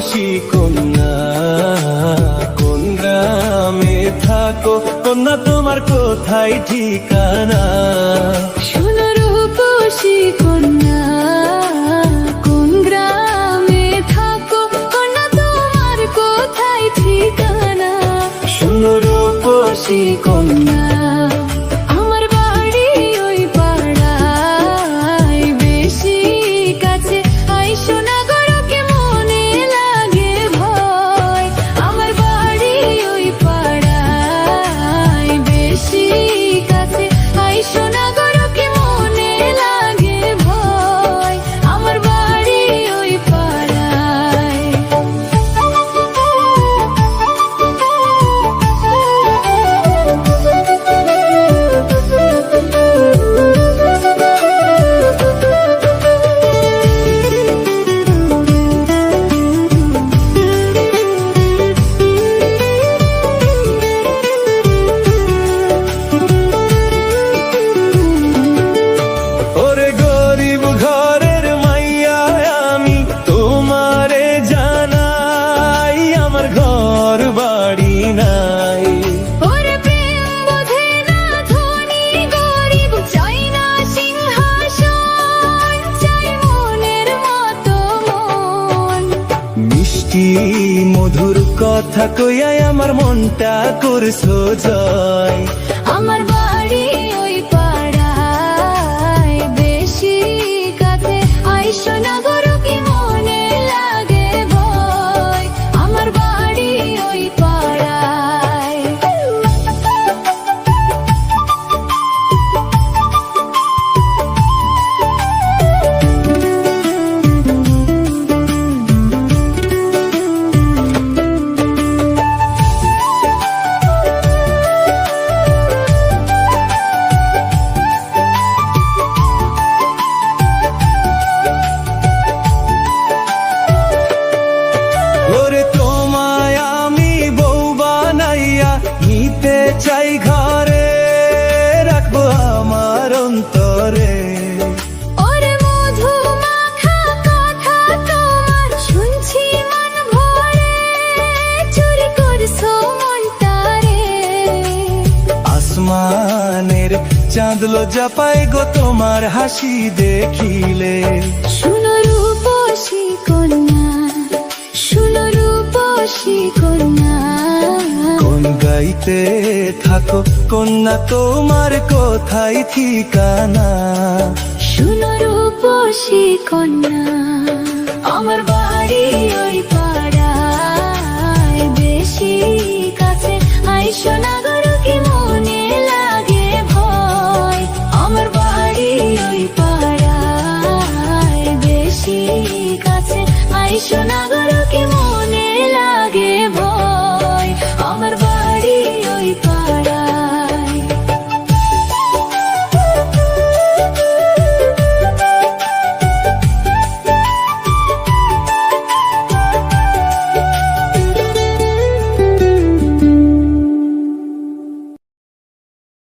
রূপসী কন্যা, কোন গ্রামে থাকো কন্যা, তোমার কোথায় ঠিকানা? শোনো রূপসী কন্যা, কোন গ্রামে থাকো কন্যা, তোমার কোথায় ঠিকানা? শোনো রূপসী কন্যা, আমার বাড়ি ওই পাড়ায়, বেশি কাছে আইসো না গো, কি মনে লাগে ভয়। আমার বাড়ি ওই পাড়ায়, বেশি কাছে আইসো না গো, কি মনে লাগে ভয়। আমার বাড়ি ওই পাড়ায়। ওরে গরিব ঘরের মাইয়া আমি তোমারে জানাই, আমার ঘর বাড়ি নাই। ওরে প্রেম বোঝে না ধনী গরিব, চাই না সিংহাসন, চাই মনের মতো মন। মিষ্টি মধুর কথা কইয়া আমার মনটা করছো জয়। আমার বাড়ি ওই পাড়ায়, বেশি কাছে আইসো না গো, কি মনে লাগে ভয়। আমার বাড়ি ওই পাড়ায়। ওরে তোমায় আমি বউ বানাইয়া নিতে চাই ঘরে, রাখবো আমার অন্তরে। ওরে মধু মাখা কথা তোমার শুনছি মন ভরে, চুরি করছো মনটারে। আসমানের চাঁদ লজ্জা পায় গো তোমার হাসি দেখিলে। শুনো রূপসী কন্যা, শুনো রূপসী কন্যা, কোন গাইতে থাকো কন্যা, তোমার কোথায় ঠিকানা? শুনো রূপসী কন্যা, আমার বাড়ি ওই পাড়ায়, বেশি কাছে আইসো না গো, কি মনে লাগে ভয়। আমার বাড়ি ওই পাড়ায়, বেশি কাছে আইসো না গো, কি